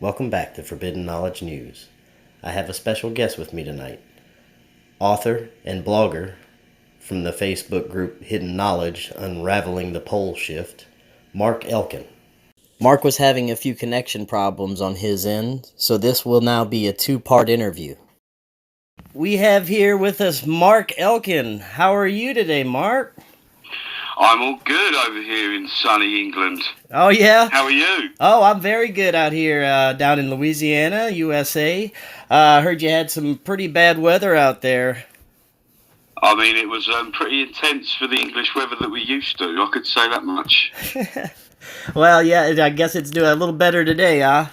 Welcome back to Forbidden Knowledge News. I have a special guest with me tonight. Author and blogger from the Facebook group Hidden Knowledge, Unraveling the Pole Shift, Mark Elkin. Mark was having a few connection problems on his end, so this will now be a two-part interview. We have here with us Mark Elkin. How are you today, Mark? I'm all good over here in sunny England. Oh, yeah? How are you? Oh, I'm very good out here down in Louisiana, USA. I heard you had some pretty bad weather out there. I mean, it was pretty intense for the English weather that we used to. I could say that much. Well, yeah, I guess it's doing a little better today, huh?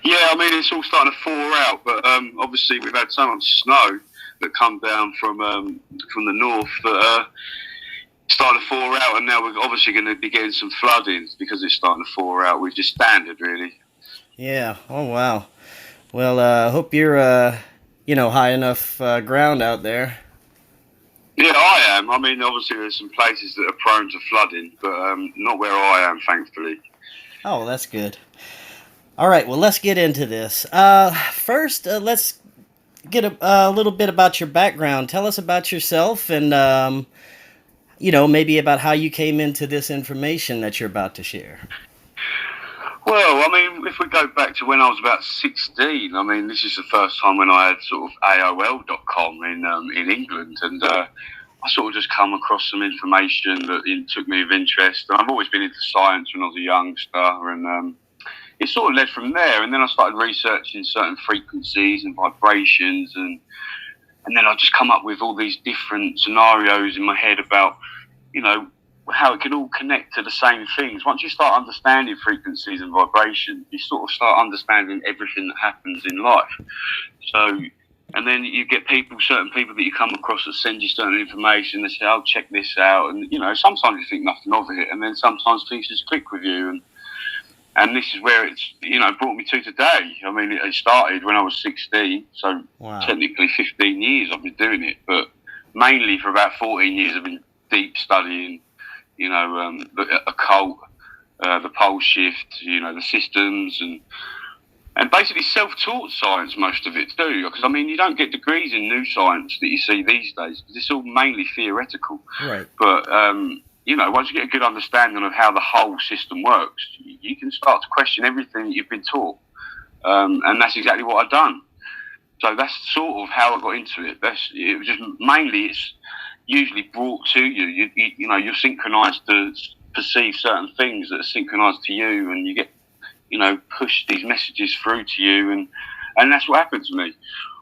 Yeah, I mean, it's all starting to thaw out, but obviously we've had so much snow that come down from the north that starting to thaw out, and now we're obviously going to be getting some flooding because it's starting to thaw out, which is standard, really. Yeah. Oh, wow. Well, I hope you're, high enough ground out there. Yeah, I am. I mean, obviously there's some places that are prone to flooding, but not where I am, thankfully. Oh, that's good. All right, well, let's get into this. First, let's get a little bit about your background. Tell us about yourself and, maybe about how you came into this information that you're about to share. Well, I mean, if we go back to when I was about 16, I mean, this is the first time when I had sort of AOL.com in England, and I sort of just come across some information that took me of interest. And I've always been into science when I was a youngster, and it sort of led from there. And then I started researching certain frequencies and vibrations, and then I just come up with all these different scenarios in my head about, how it can all connect to the same things. Once you start understanding frequencies and vibrations, you sort of start understanding everything that happens in life. So, and then you get certain people that you come across that send you certain information. They say, "Oh, check this out," and sometimes you think nothing of it, and then sometimes things just click with you, and this is where it's brought me to today. I mean, it started when I was 16, so Wow. Technically 15 years I've been doing it, but mainly for about 14 years I've been deep studying the occult, the pole shift, the systems, and basically self-taught science, most of it too. Because, I mean, you don't get degrees in new science that you see these days, because it's all mainly theoretical. Right. But, once you get a good understanding of how the whole system works, you can start to question everything that you've been taught. And that's exactly what I've done. So that's sort of how I got into it. It was just mainly, it's usually brought to you. You're synchronized to perceive certain things that are synchronized to you, and you get, pushed these messages through to you, and that's what happened to me.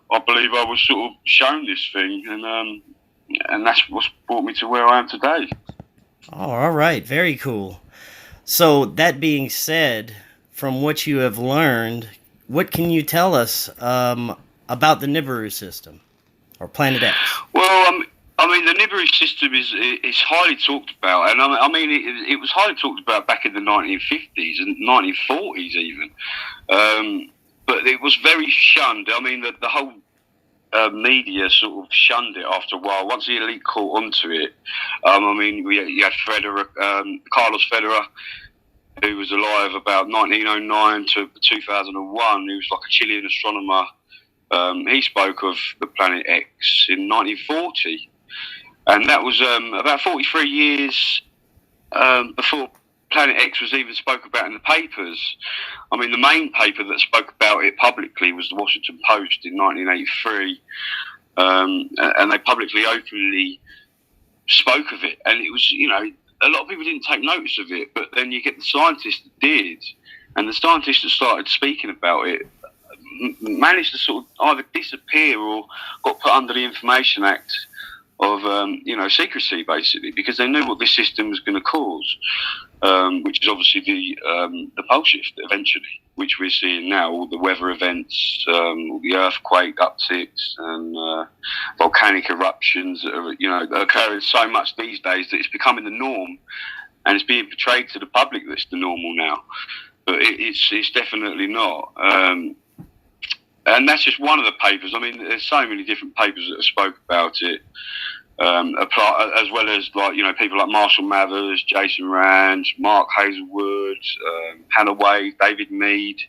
I believe I was sort of shown this thing, and that's what's brought me to where I am today. Oh, all right. Very cool. So that being said, from what you have learned, what can you tell us about the Nibiru system or Planet X? Well, I mean, the Nibiru system is highly talked about, and I mean, it was highly talked about back in the 1950s and 1940s even, but it was very shunned. I mean, the whole media sort of shunned it after a while. Once the elite caught onto it, I mean, you had Carlos Federer, who was alive about 1909 to 2001. He was like a Chilean astronomer. He spoke of the Planet X in 1940. And that was about 43 years before Planet X was even spoke about in the papers. I mean, the main paper that spoke about it publicly was the Washington Post in 1983. And they publicly, openly spoke of it. And it was, a lot of people didn't take notice of it. But then you get the scientists that did. And the scientists that started speaking about it managed to sort of either disappear or got put under the Information Act of secrecy, basically, because they knew what this system was going to cause, which is obviously the pole shift eventually, which we're seeing now, all the weather events, all the earthquake upticks and volcanic eruptions that are occurring so much these days that it's becoming the norm, and it's being portrayed to the public that it's the normal now, but it's definitely not. And that's just one of the papers. I mean, there's so many different papers that have spoke about it, as well as people like Marshall Mathers, Jason Rand, Mark Hazelwood, Hannah Wade, David Mead.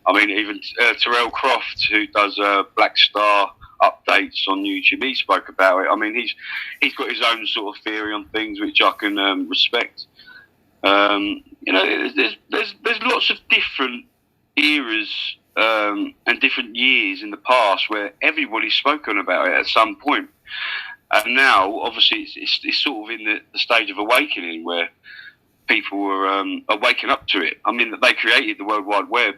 I mean, even Terrell Croft, who does Black Star updates on YouTube, he spoke about it. I mean, he's got his own sort of theory on things, which I can respect. You know, there's lots of different eras and different years in the past where everybody's spoken about it at some point. And now, obviously, it's sort of in the stage of awakening where people are waking up to it. I mean, they created the World Wide Web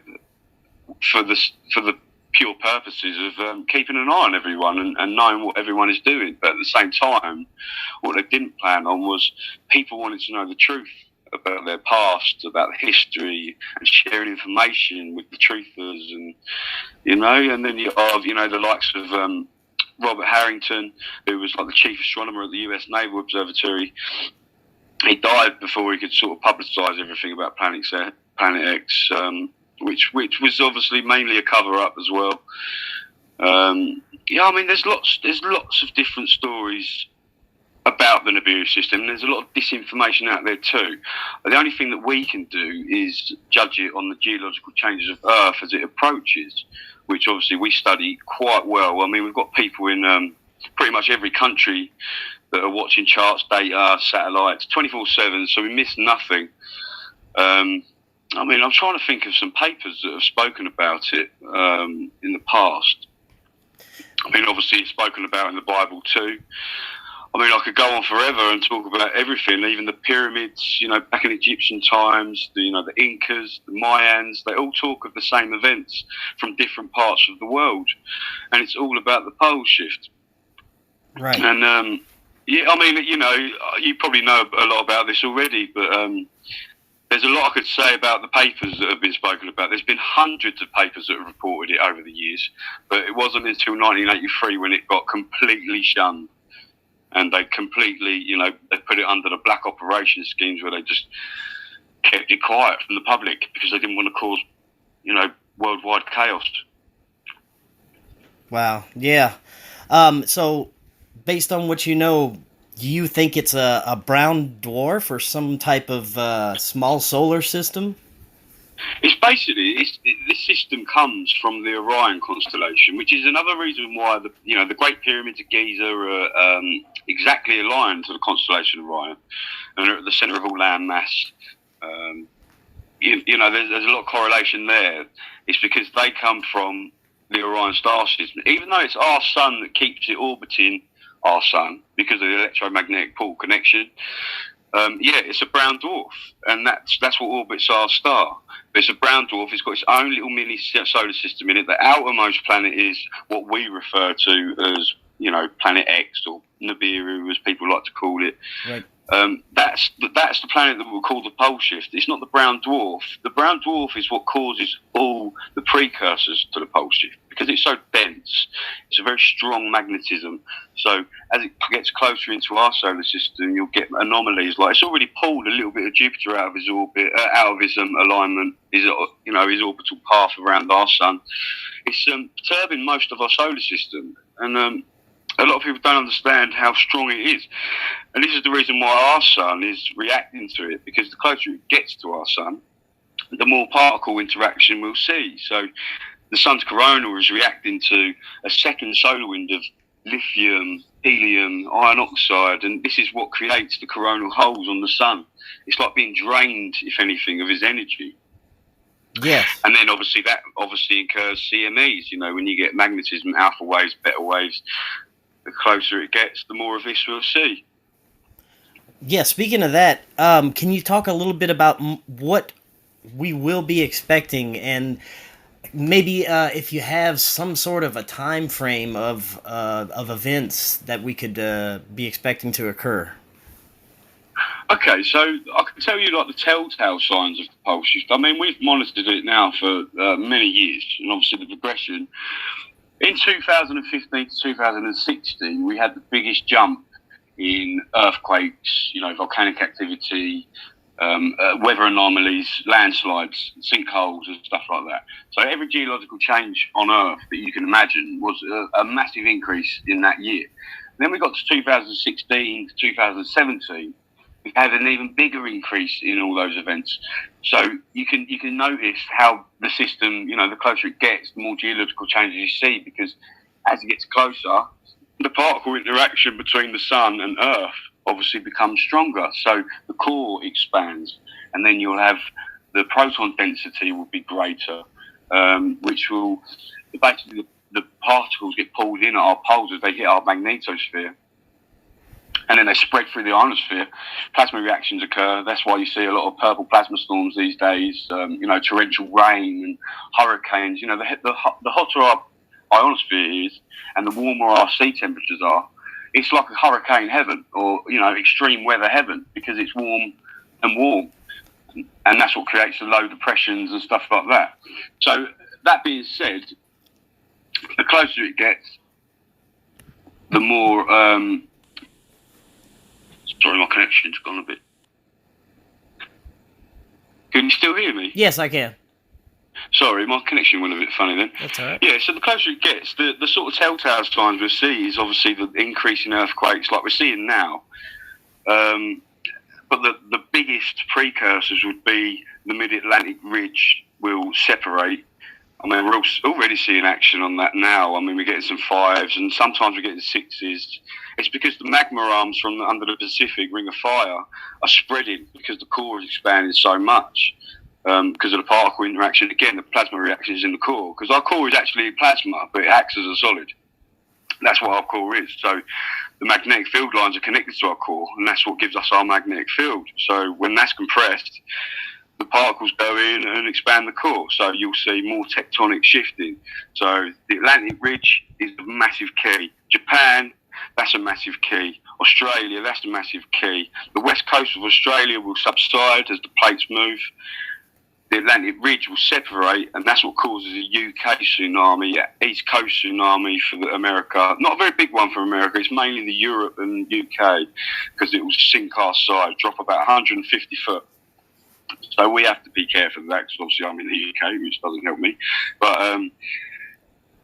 for the pure purposes of keeping an eye on everyone and knowing what everyone is doing. But at the same time, what they didn't plan on was people wanted to know the truth about their past, about the history, and sharing information with the truthers, and and then you have the likes of Robert Harrington, who was like the chief astronomer at the US Naval Observatory. He died before he could sort of publicise everything about Planet X, which was obviously mainly a cover up as well. I mean, there's lots of different stories about the Nibiru system. There's a lot of disinformation out there too. But the only thing that we can do is judge it on the geological changes of Earth as it approaches, which obviously we study quite well. I mean, we've got people in pretty much every country that are watching charts, data, satellites, 24/7, so we miss nothing. I mean, I'm trying to think of some papers that have spoken about it in the past. I mean, obviously it's spoken about in the Bible too. I mean, I could go on forever and talk about everything, even the pyramids, back in Egyptian times, the Incas, the Mayans, they all talk of the same events from different parts of the world. And it's all about the pole shift. Right. And, I mean, you probably know a lot about this already, but there's a lot I could say about the papers that have been spoken about. There's been hundreds of papers that have reported it over the years, but it wasn't until 1983 when it got completely shunned. And they completely, they put it under the black operations schemes where they just kept it quiet from the public because they didn't want to cause, worldwide chaos. Wow. Yeah. So, based on what you know, do you think it's a brown dwarf or some type of small solar system? It's basically this system comes from the Orion constellation, which is another reason why the Great Pyramids of Giza are exactly aligned to the constellation of Orion, and are at the centre of all land mass. There's a lot of correlation there. It's because they come from the Orion star system, even though it's our sun that keeps it orbiting our sun because of the electromagnetic pole connection. It's a brown dwarf, and that's what orbits our star. But it's a brown dwarf. It's got its own little mini solar system in it. The outermost planet is what we refer to as, Planet X, or Nibiru, as people like to call it. Right. That's the planet that we'll call the pole shift. It's not the brown dwarf. The brown dwarf is what causes all the precursors to the pole shift because it's so dense. It's a very strong magnetism. So as it gets closer into our solar system, you'll get anomalies like it's already pulled a little bit of Jupiter out of his orbit, out of his alignment, his orbital path around our sun. It's perturbing most of our solar system, and a lot of people don't understand how strong it is. And this is the reason why our sun is reacting to it, because the closer it gets to our sun, the more particle interaction we'll see. So the sun's coronal is reacting to a second solar wind of lithium, helium, iron oxide, and this is what creates the coronal holes on the sun. It's like being drained, if anything, of its energy. Yes. And then that incurs CMEs, when you get magnetism, alpha waves, beta waves. The closer it gets, the more of this we'll see. Yeah, speaking of that, can you talk a little bit about what we will be expecting, and maybe if you have some sort of a time frame of events that we could be expecting to occur? Okay, so I can tell you the telltale signs of the pole shift. I mean, we've monitored it now for many years, and obviously the progression. In 2015 to 2016, we had the biggest jump in earthquakes, volcanic activity, weather anomalies, landslides, sinkholes, and stuff like that. So every geological change on Earth that you can imagine was a massive increase in that year. Then we got to 2016 to 2017, we've had an even bigger increase in all those events. So you can notice how the system, the closer it gets, the more geological changes you see, because as it gets closer, the particle interaction between the sun and Earth obviously becomes stronger. So the core expands, and then you'll have the proton density will be greater, which will basically the particles get pulled in at our poles as they hit our magnetosphere. And then they spread through the ionosphere. Plasma reactions occur. That's why you see a lot of purple plasma storms these days. Torrential rain and hurricanes. The hotter our ionosphere is, and the warmer our sea temperatures are, it's like a hurricane heaven, or extreme weather heaven, because it's warm and warm, and that's what creates the low depressions and stuff like that. So that being said, the closer it gets, the more. Sorry, my connection's gone a bit. Can you still hear me? Yes, I can. Sorry, my connection went a bit funny then. That's all right. Yeah, so the closer it gets, the sort of telltale signs we see is obviously the increase in earthquakes like we're seeing now. But the biggest precursors would be the mid-Atlantic ridge will separate. I mean, we're already seeing action on that now. I mean, we're getting some 5s, and sometimes we're getting 6s. It's because the magma arms from under the Pacific Ring of Fire are spreading because the core is expanding so much because of the particle interaction. Again, the plasma reaction is in the core, because our core is actually plasma, but it acts as a solid. That's what our core is. So the magnetic field lines are connected to our core, and that's what gives us our magnetic field. So when that's compressed, the particles go in and expand the core, so you'll see more tectonic shifting. So the Atlantic ridge is a massive key. Japan, that's a massive key. Australia, that's a massive key. The west coast of Australia will subside as the plates move. The Atlantic ridge will separate, and that's what causes a UK tsunami, East Coast tsunami for America. Not a very big one for America, it's mainly the Europe and UK, because it will sink our side, drop about 150 foot. So we have to be careful of that, because obviously I'm in the UK, which doesn't help me. But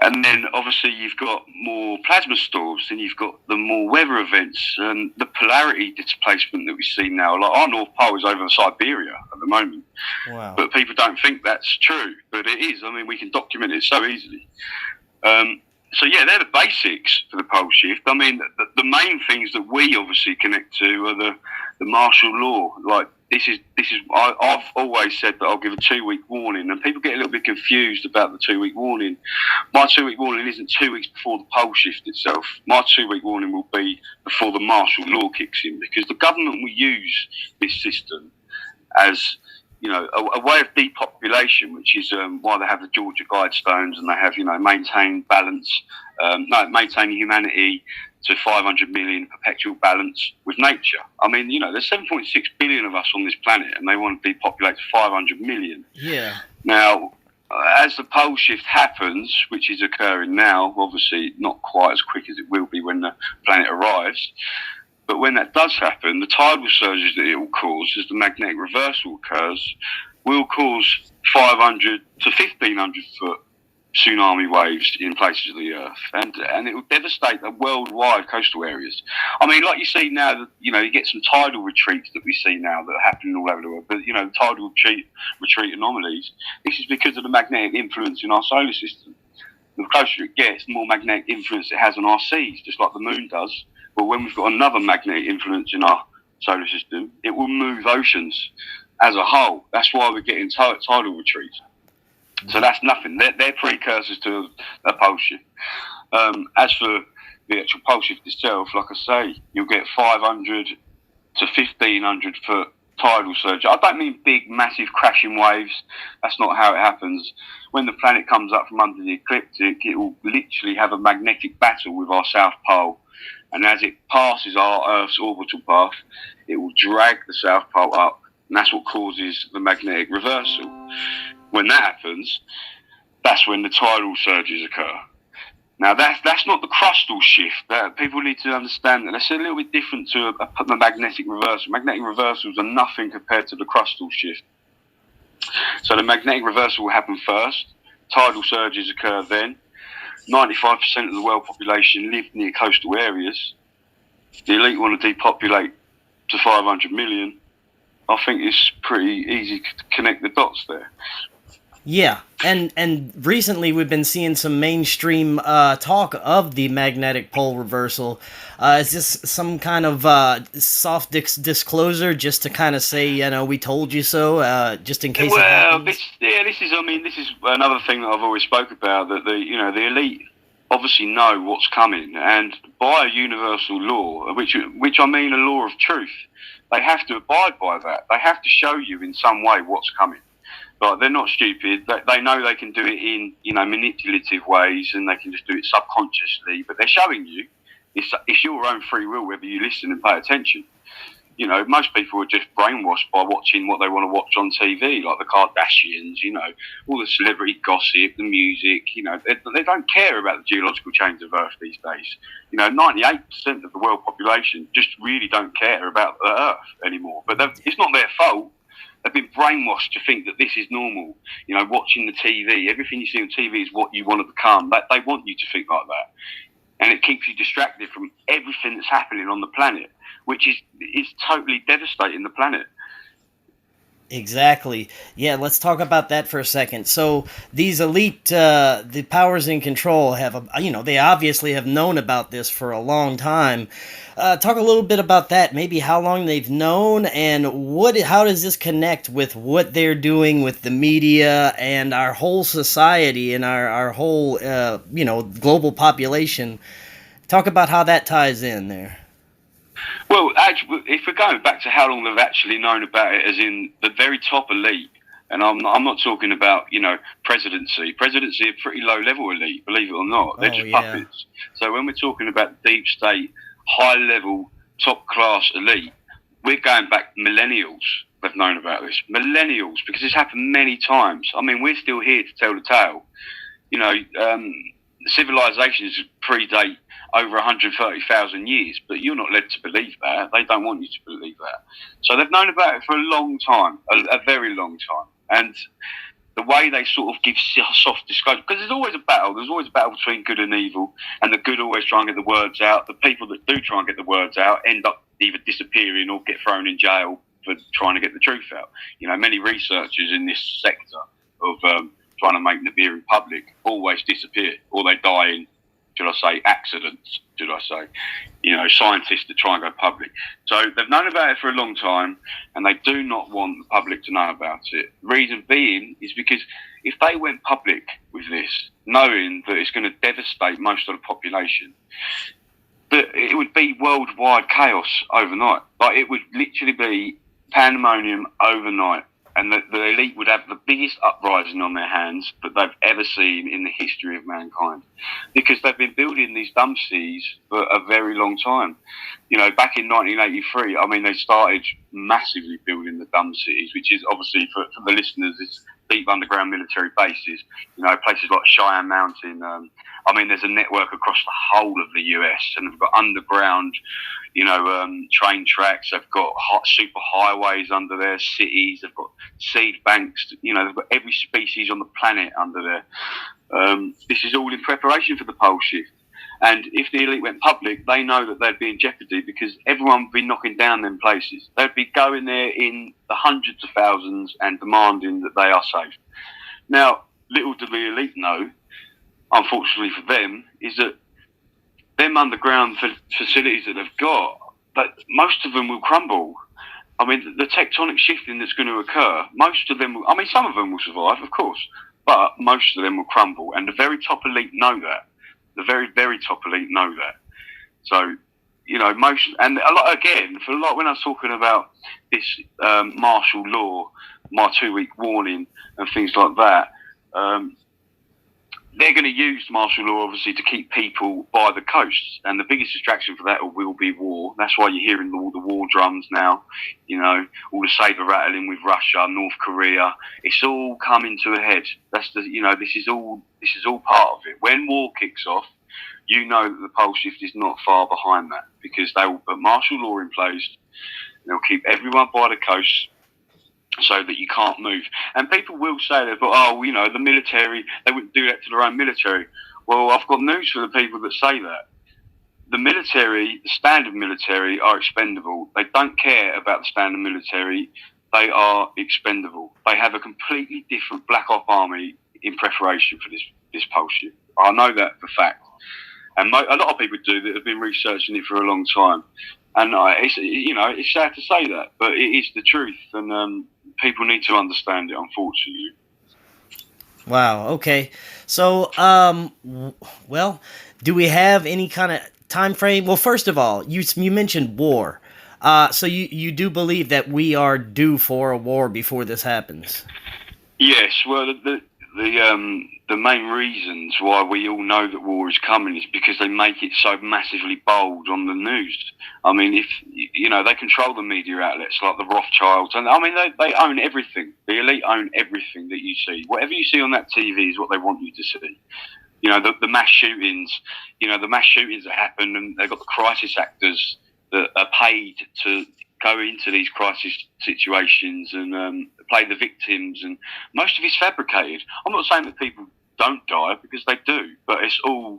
and then obviously you've got more plasma storms, and you've got the more weather events, and the polarity displacement that we see now. Like our North Pole is over Siberia at the moment. Wow. But people don't think that's true, but it is. I mean, we can document it so easily. So yeah, they're the basics for the pole shift. I mean, the main things that we obviously connect to are the martial law. Like I've always said that I'll give a 2-week warning, and people get a little bit confused about the 2-week warning. My 2-week warning isn't 2 weeks before the pole shift itself. My 2-week warning will be before the martial law kicks in, because the government will use this system as a way of depopulation, which is why they have the Georgia Guidestones, and they have, maintain balance, maintaining humanity to 500 million, perpetual balance with nature. I mean, there's 7.6 billion of us on this planet, and they want to depopulate to 500 million. Yeah. Now, as the pole shift happens, which is occurring now, obviously not quite as quick as it will be when the planet arrives, but when that does happen, the tidal surges that it will cause, as the magnetic reversal occurs, will cause 500 to 1,500 foot tsunami waves in places of the Earth, and it will devastate the worldwide coastal areas. I mean, like you see now, you get some tidal retreats that we see now that are happening all over the world. But the tidal retreat anomalies. This is because of the magnetic influence in our solar system. The closer it gets, the more magnetic influence it has on our seas, just like the moon does. But when we've got another magnetic influence in our solar system, it will move oceans as a whole. That's why we're getting tidal retreats. So that's nothing. They're precursors to a pole shift. As for the actual pole shift itself, like I say, you'll get 500 to 1,500 foot tidal surge. I don't mean big, massive crashing waves. That's not how it happens. When the planet comes up from under the ecliptic, it will literally have a magnetic battle with our South Pole. And as it passes our Earth's orbital path, it will drag the South Pole up, and that's what causes the magnetic reversal. When that happens, that's when the tidal surges occur. Now, that's not the crustal shift. People need to understand that that's a little bit different to a magnetic reversal. Magnetic reversals are nothing compared to the crustal shift. So the magnetic reversal will happen first. Tidal surges occur then. 95% of the world population live near coastal areas. The elite want to depopulate to 500 million, I think it's pretty easy to connect the dots there. Yeah, and recently we've been seeing some mainstream talk of the magnetic pole reversal. Is this some kind of soft disclosure just to kind of say, we told you so, just in case it happens? This is another thing that I've always spoke about, that the elite obviously know what's coming, and by a universal law, which I mean a law of truth, they have to abide by that. They have to show you in some way what's coming. Like, they're not stupid. They know they can do it in, manipulative ways, and they can just do it subconsciously. But they're showing you. It's your own free will whether you listen and pay attention. Most people are just brainwashed by watching what they want to watch on TV, like the Kardashians, all the celebrity gossip, the music. They don't care about the geological change of Earth these days. 98% of the world population just really don't care about the Earth anymore. But it's not their fault. They've been brainwashed to think that this is normal. Watching the TV, everything you see on TV is what you want to become. They want you to think like that. And it keeps you distracted from everything that's happening on the planet, which is totally devastating the planet. Exactly. Yeah, let's talk about that for a second. So these elite, the powers in control have, they obviously have known about this for a long time. Talk a little bit about that, maybe how long they've known, and how does this connect with what they're doing with the media and our whole society and our whole, global population. Talk about how that ties in there. Well, actually, if we're going back to how long they've actually known about it, as in the very top elite, and I'm not talking about, presidency. Presidency are pretty low-level elite, believe it or not. They're just puppets. So when we're talking about deep state, high-level, top-class elite, we're going back millennials. They've known about this. Millennials, because it's happened many times. I mean, we're still here to tell the tale. Civilizations predate over 130,000 years, but you're not led to believe that. They don't want you to believe that. So they've known about it for a long time, a very long time. And the way they sort of give soft disclosure, because there's always a battle between good and evil, and the good always try and get the words out. The people that do try and get the words out end up either disappearing or get thrown in jail for trying to get the truth out. Many researchers in this sector of trying to make Nibiru public always disappear, or they die in, accidents, scientists that try and go public. So they've known about it for a long time, and they do not want the public to know about it. Reason being is because if they went public with this, knowing that it's going to devastate most of the population, that it would be worldwide chaos overnight. Like, it would literally be pandemonium overnight. And the elite would have the biggest uprising on their hands that they've ever seen in the history of mankind. Because they've been building these dumb cities for a very long time. Back in 1983, they started massively building the dumb cities, which is obviously, for the listeners, it's deep underground military bases. Places like Cheyenne Mountain. There's a network across the whole of the US, and they've got underground, train tracks. They've got super highways under their cities. They've got seed banks. They've got every species on the planet under there. This is all in preparation for the pole shift. And if the elite went public, they know that they'd be in jeopardy, because everyone would be knocking down them places. They'd be going there in the hundreds of thousands and demanding that they are safe. Now, little do the elite know, unfortunately for them, is that them underground facilities that they've got, that most of them will crumble. The tectonic shifting that's going to occur, most of them will, some of them will survive, of course, but most of them will crumble. And the very top elite know that. The very, very top elite know that. So, most, and a lot, again, when I was talking about this martial law, my 2-week warning and things like that, they're going to use martial law, obviously, to keep people by the coasts. And the biggest distraction for that will be war. That's why you're hearing all the war drums now, all the saber rattling with Russia, North Korea. It's all coming to a head. That's this is all part of it. When war kicks off, that the pole shift is not far behind that, because they will put martial law in place. They'll keep everyone by the coast, so that you can't move. And people will say that, but the military, they wouldn't do that to their own military. Well, I've got news for the people that say that. the military, the standard military, are expendable. They don't care about the standard military. They are expendable. They have a completely different black op army in preparation for this pole shift. I know that for fact, and a lot of people do that have been researching it for a long time. And it's sad to say that, but it is the truth, and people need to understand it. Unfortunately. Wow. Okay. So, well, do we have any kind of time frame? Well, first of all, you mentioned war. So you do believe that we are due for a war before this happens? Yes. Well, the main reasons why we all know that war is coming is because they make it so massively bold on the news. I mean, if they control the media outlets like the Rothschilds, and I mean they own everything. The elite own everything that you see. Whatever you see on that TV is what they want you to see. The mass shootings. The mass shootings that happen, and they've got the crisis actors that are paid to go into these crisis situations and play the victims, and most of it's fabricated. I'm not saying that people don't die, because they do, but it's all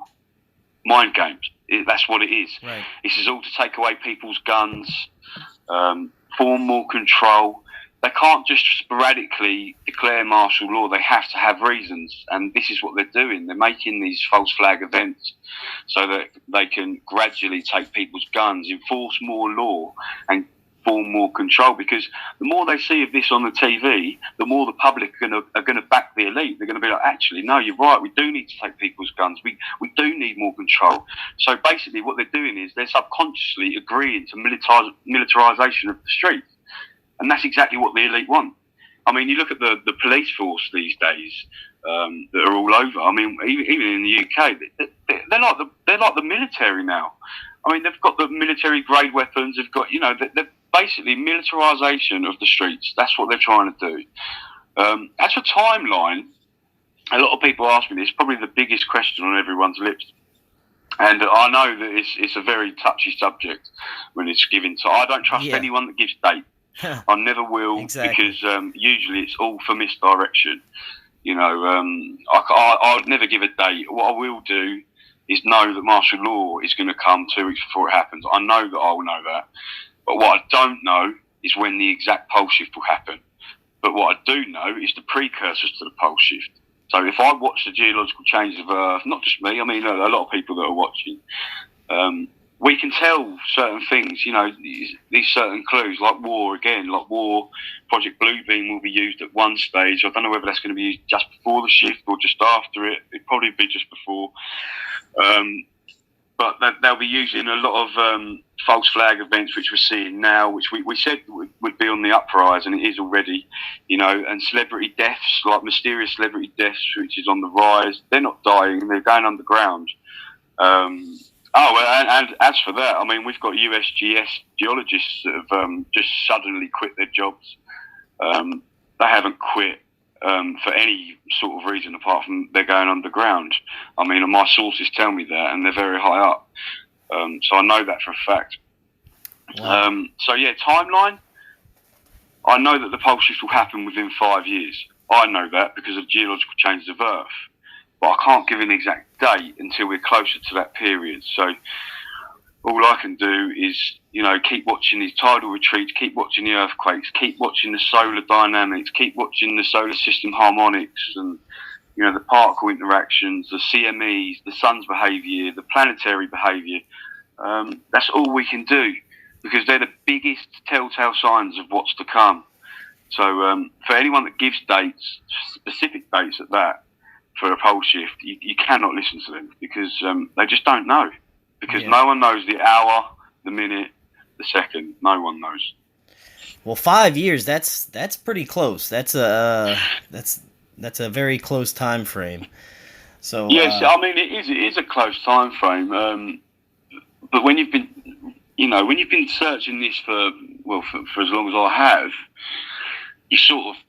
mind games. That's what it is. Right. This is all to take away people's guns, form more control. They can't just sporadically declare martial law. They have to have reasons, and this is what they're doing. They're making these false flag events so that they can gradually take people's guns, enforce more law, and form more control. Because the more they see of this on the TV, the more the public are going to back the elite. They're going to be like, actually, no, you're right. We do need to take people's guns. We do need more control. So basically, what they're doing is they're subconsciously agreeing to militarisation of the streets. And that's exactly what the elite want. I mean, you look at the police force these days that are all over. I mean, even in the UK, they're like the military now. I mean, they've got the military grade weapons. They've got, they're basically militarisation of the streets. That's what they're trying to do. As for timeline, a lot of people ask me this. Probably the biggest question on everyone's lips. And I know that it's a very touchy subject when it's given to. I don't trust anyone that gives dates. I never will, exactly. Because usually it's all for misdirection. I would never give a date. What I will do is know that martial law is going to come 2 weeks before it happens. I know that I will know that. But what I don't know is when the exact pole shift will happen. But what I do know is the precursors to the pole shift. So if I watch the geological changes of Earth, not just me, I mean a lot of people that are watching, we can tell certain things, these certain clues, like war, Project Bluebeam will be used at one stage. I don't know whether that's going to be used just before the shift or just after it. It'd probably be just before. But they'll be using a lot of false flag events, which we're seeing now, which we said would be on the uprise, and it is already, and celebrity deaths, like mysterious celebrity deaths, which is on the rise. They're not dying, they're going underground. And as for that, I mean, we've got USGS geologists that have just suddenly quit their jobs. They haven't quit for any sort of reason apart from they're going underground. I mean, my sources tell me that, and they're very high up. So I know that for a fact. Wow. Timeline. I know that the pole shift will happen within 5 years. I know that because of geological changes of Earth. But I can't give an exact date until we're closer to that period. So all I can do is, keep watching these tidal retreats, keep watching the earthquakes, keep watching the solar dynamics, keep watching the solar system harmonics and, the particle interactions, the CMEs, the sun's behaviour, the planetary behaviour. That's all we can do because they're the biggest telltale signs of what's to come. So for anyone that gives dates, specific dates at that, for a pole shift, you cannot listen to them because they just don't know. Because no one knows the hour, the minute, the second. No one knows. Well, 5 years, that's pretty close. That's a very close time frame. So yes, I mean it is a close time frame. But when you've been searching this for as long as I have, you sort of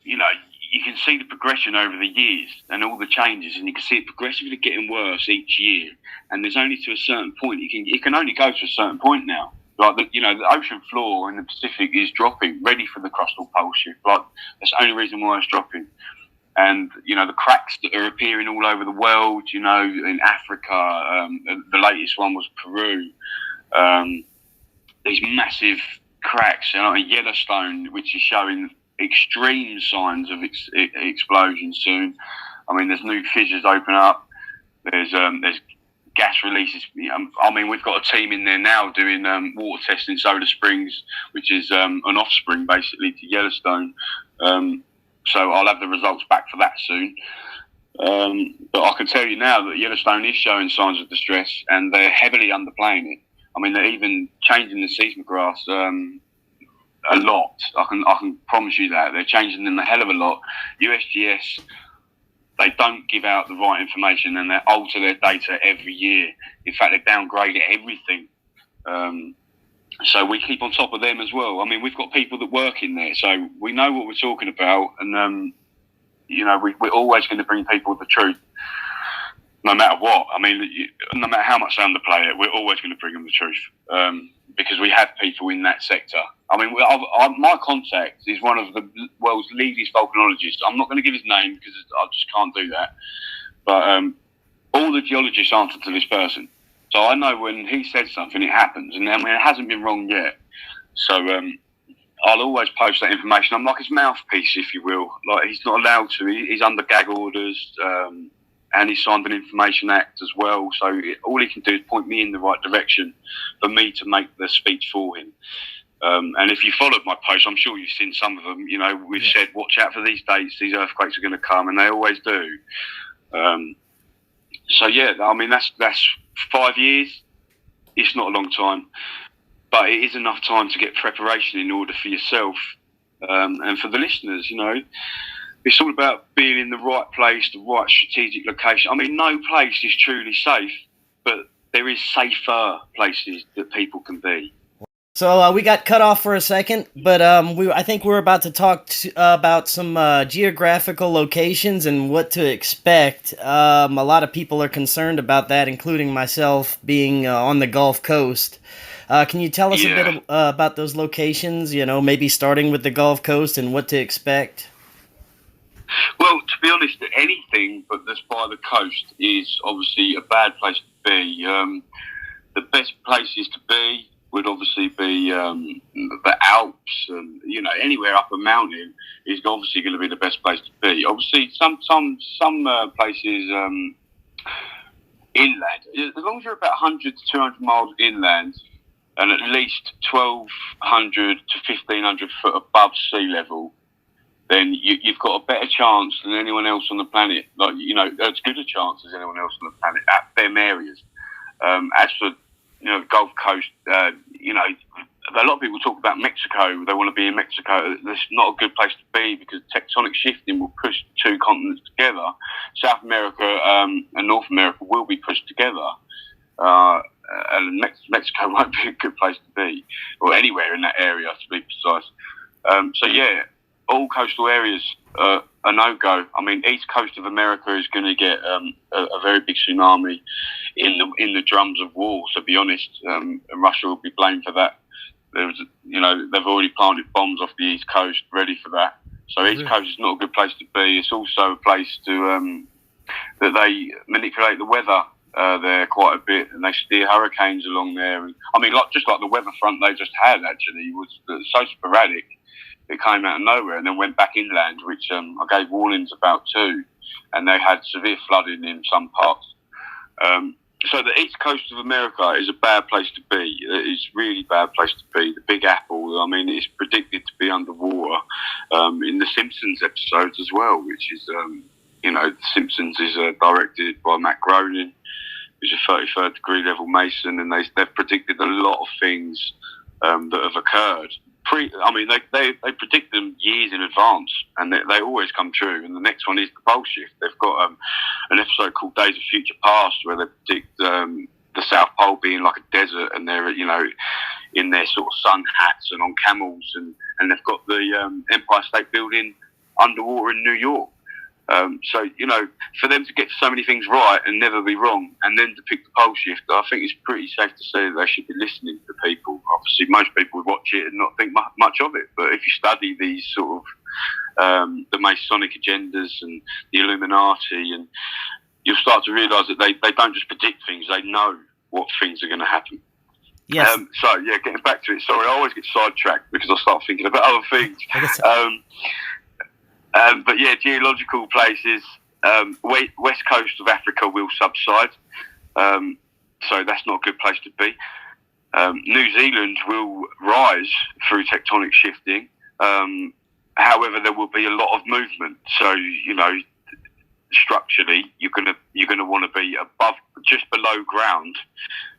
you can see the progression over the years and all the changes, and you can see it progressively getting worse each year. And there's only to a certain point it can only go to a certain point now. Like the ocean floor in the Pacific is dropping, ready for the crustal pole shift. Like that's the only reason why it's dropping. and the cracks that are appearing all over the world. In Africa, the latest one was Peru. These massive cracks, in Yellowstone, which is showing extreme signs of explosion soon. I mean, there's new fissures open up. There's gas releases. We've got a team in there now doing water testing in Soda Springs, which is an offspring basically to Yellowstone. So I'll have the results back for that soon. But I can tell you now that Yellowstone is showing signs of distress, and they're heavily underplaying it. I mean, they're even changing the seismographs a lot. I can promise you that. They're changing them a hell of a lot. USGS, they don't give out the right information, and they alter their data every year. In fact, they downgrade everything. So we keep on top of them as well. I mean, we've got people that work in there, so we know what we're talking about. And, we're always going to bring people the truth, no matter what. I mean, no matter how much they underplay it, we're always going to bring them the truth, because we have people in that sector. I mean, my contact is one of the world's leading volcanologists. I'm not going to give his name because I just can't do that. But all the geologists answer to this person. So I know when he says something, it happens. And I mean, it hasn't been wrong yet. So I'll always post that information. I'm like his mouthpiece, if you will. Like, he's not allowed to. He's under gag orders. And he signed an Information Act as well. So all he can do is point me in the right direction for me to make the speech for him. And if you followed my posts, I'm sure you've seen some of them. We've said, watch out for these dates. These earthquakes are going to come, and they always do. So yeah, I mean, that's 5 years. It's not a long time, but it is enough time to get preparation in order for yourself and for the listeners. It's all about being in the right place, the right strategic location. I mean, no place is truly safe, but there is safer places that people can be. So we got cut off for a second, but I think we're about to talk about some geographical locations and what to expect. A lot of people are concerned about that, including myself, being on the Gulf Coast. Can you tell us a bit about those locations, maybe starting with the Gulf Coast and what to expect? Well, to be honest, anything but that's by the coast is obviously a bad place to be. The best places to be would obviously be the Alps, and anywhere up a mountain is obviously going to be the best place to be. Obviously, some places inland, as long as you're about 100 to 200 miles inland, and at least 1,200 to 1,500 foot above sea level, then you've got a better chance than anyone else on the planet. Like, as good a chance as anyone else on the planet at them areas. As for the Gulf Coast, a lot of people talk about Mexico. They want to be in Mexico. That's not a good place to be because tectonic shifting will push the two continents together. South America and North America will be pushed together. And Mexico won't be a good place to be, or anywhere in that area, to be precise. All coastal areas are a no-go. I mean, East Coast of America is going to get a very big tsunami in the drums of war. To be honest, and Russia will be blamed for that. They've already planted bombs off the East Coast, ready for that. So East Coast is not a good place to be. It's also a place to that they manipulate the weather there quite a bit, and they steer hurricanes along there. And, I mean, just like the weather front they just had actually was so sporadic. It came out of nowhere and then went back inland, which I gave warnings about too, and they had severe flooding in some parts. So the East Coast of America is a bad place to be. It's a really bad place to be. The Big Apple, I mean, it's predicted to be underwater in the Simpsons episodes as well, which is, The Simpsons is directed by Matt Groening, who's a 33rd degree level Mason, and they've predicted a lot of things that have occurred. They predict them years in advance, and they always come true. And the next one is the pole shift. They've got an episode called Days of Future Past where they predict the South Pole being like a desert, and they're in their sort of sun hats and on camels, and they've got the Empire State Building underwater in New York. For them to get so many things right and never be wrong, and then to pick the pole shift, I think it's pretty safe to say that they should be listening to people. Obviously, most people would watch it and not think much of it. But if you study these sort the Masonic agendas and the Illuminati, and you'll start to realise that they don't just predict things; they know what things are going to happen. Yes. So yeah, getting back to it. Sorry, I always get sidetracked because I start thinking about other things. But yeah, geological places. West coast of Africa will subside, so that's not a good place to be. New Zealand will rise through tectonic shifting. However, there will be a lot of movement. So structurally, you're gonna want to be above, just below ground,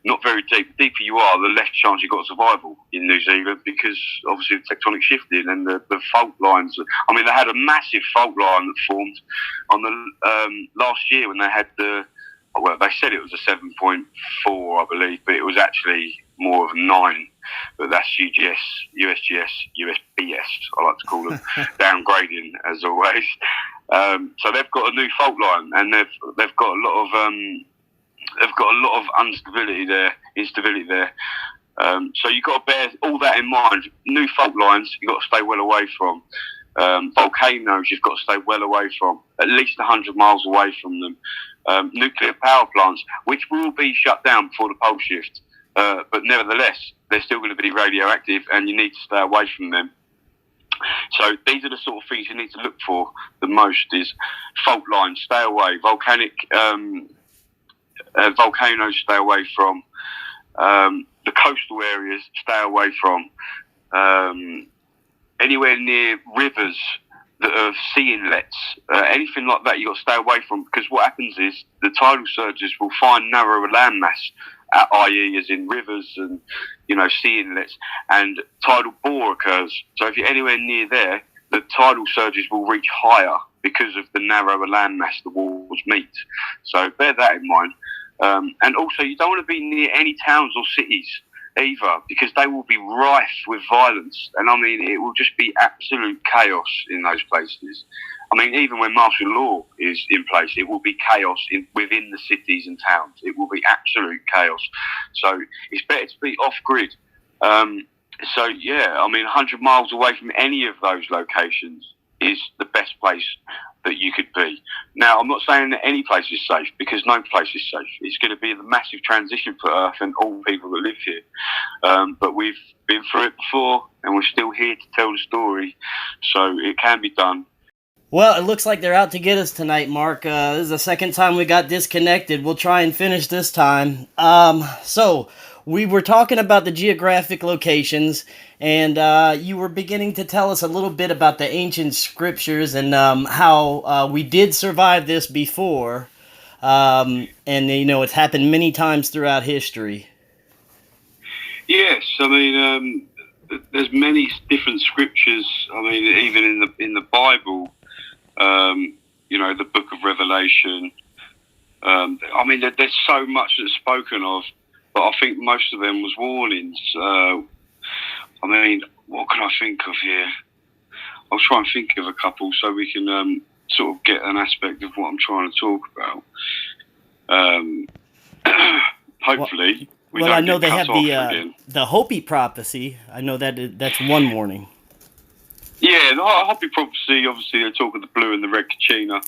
not very deep. The deeper you are, the less chance you've got of survival in New Zealand, because obviously the tectonic shifting and the fault lines. I mean, they had a massive fault line that formed on the last year when they had they said it was a 7.4, I believe, but it was actually more of a 9. But that's USGS, USBS, I like to call them, downgrading as always. So they've got a new fault line, and they've got a lot of instability there. So you've got to bear all that in mind. New fault lines you've got to stay well away from. Volcanoes you've got to stay well away from, at least 100 miles away from them. Nuclear power plants, which will be shut down before the pole shift, but nevertheless they're still going to be radioactive, and you need to stay away from them. So these are the sort of things you need to look for the most: is fault lines, stay away; volcanic volcanoes, stay away from; the coastal areas, stay away from; anywhere near rivers that are sea inlets, anything like that, you've got to stay away from, because what happens is the tidal surges will find narrower landmass, i.e. as in rivers and sea inlets, and tidal bore occurs. So if you're anywhere near there, the tidal surges will reach higher because of the narrower landmass the walls meet. So bear that in mind. And also, you don't want to be near any towns or cities either, because they will be rife with violence, and I mean, it will just be absolute chaos in those places. I mean, even when martial law is in place, it will be chaos within the cities and towns. It will be absolute chaos. So it's better to be off grid. So yeah, I mean, 100 miles away from any of those locations is the best place that you could be. Now, I'm not saying that any place is safe, because no place is safe. It's going to be a massive transition for Earth and all people that live here. But we've been through it before, and we're still here to tell the story. So it can be done. Well, it looks like they're out to get us tonight, Mark. This is the second time we got disconnected. We'll try and finish this time. So we were talking about the geographic locations, and you were beginning to tell us a little bit about the ancient scriptures and how we did survive this before. And, it's happened many times throughout history. Yes, I mean, there's many different scriptures. I mean, even in the Bible, the Book of Revelation. I mean, there's so much that's spoken of, but I think most of them was warnings. I mean, what can I think of here? I'll try and think of a couple so we can sort of get an aspect of what I'm trying to talk about. Hopefully. Well, I know they have the Hopi prophecy. I know that's one warning. Yeah, the Hopi prophecy, obviously they talk of the blue and the red Kachina,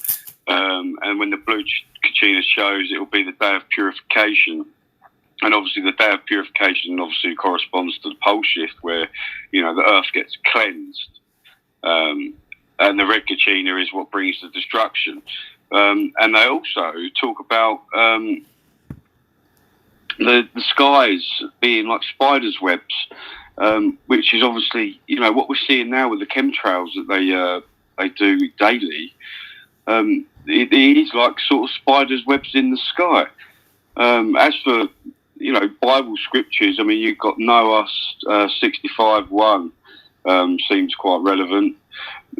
and when the blue Kachina shows, it will be the day of purification. And obviously the day of purification obviously corresponds to the pole shift, where, the earth gets cleansed. And the red Kachina is what brings the destruction. And they also talk about the skies being like spiders' webs, which is obviously, what we're seeing now with the chemtrails that they do daily. It is like sort of spiders' webs in the sky. As for, Bible scriptures, I mean, you've got Noah 65:1, seems quite relevant.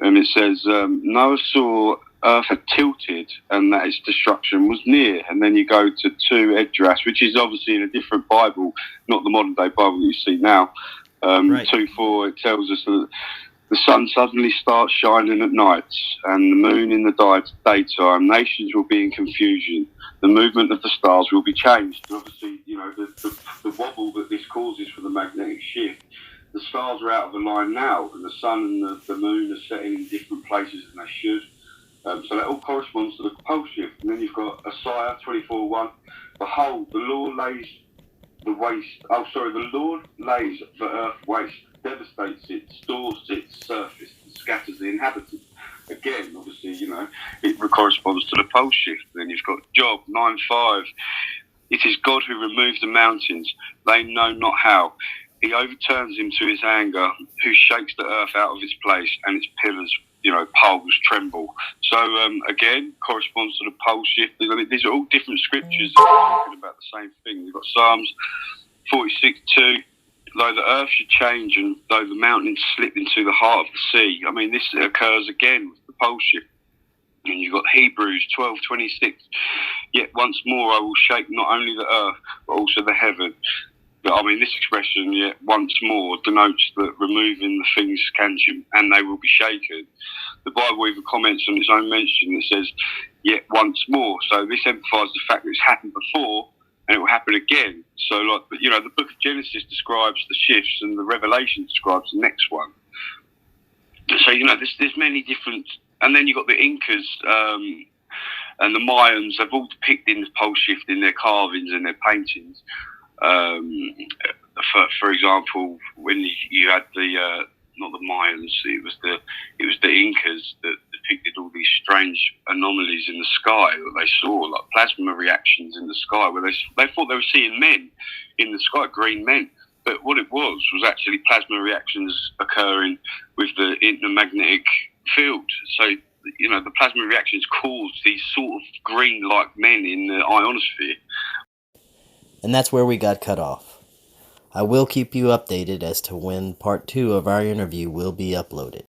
And it says, Noah saw earth had tilted and that its destruction was near. And then you go to 2 Esdras, which is obviously in a different Bible, not the modern day Bible that you see now. Right. 2:4, it tells us that the sun suddenly starts shining at night and the moon in the daytime. Nations will be in confusion. The movement of the stars will be changed. Obviously, the wobble that this causes for the magnetic shift the stars are out of line now, and the sun and the moon are setting in different places than they should. So that all corresponds to the pole shift. And then you've got Isaiah 24:1. Behold, the Lord lays the waste. Oh, sorry, the Lord lays the earth waste, devastates it, stores its surface, and scatters the inhabitants. Again, obviously, it corresponds to the pole shift. Then you've got Job 9:5. It is God who removes the mountains; they know not how. He overturns him to his anger, who shakes the earth out of its place, and its pillars, poles tremble. So again, corresponds to the pole shift. I mean, these are all different scriptures that are talking about the same thing. You've got Psalms 46:2. Though the earth should change, and though the mountains slip into the heart of the sea. I mean, this occurs again with the pole shift. And you've got Hebrews 12:26. Yet once more I will shake not only the earth, but also the heaven. But, I mean, this expression, yet once more, denotes that removing the things can, and they will be shaken. The Bible even comments on its own mention. It says, yet once more. So this emphasises the fact that it's happened before, and it will happen again. So, the book of Genesis describes the shifts, and the Revelation describes the next one. So, there's many different... And then you've got the Incas and the Mayans. They've all depicted the pole shift in their carvings and their paintings. For example, when you had not the Mayans, it was the Incas that depicted all these strange anomalies in the sky that they saw, like plasma reactions in the sky, where they thought they were seeing men in the sky, green men. But what it was actually plasma reactions occurring with the magnetic field. So, the plasma reactions caused these sort of green-like men in the ionosphere. And that's where we got cut off. I will keep you updated as to when part 2 of our interview will be uploaded.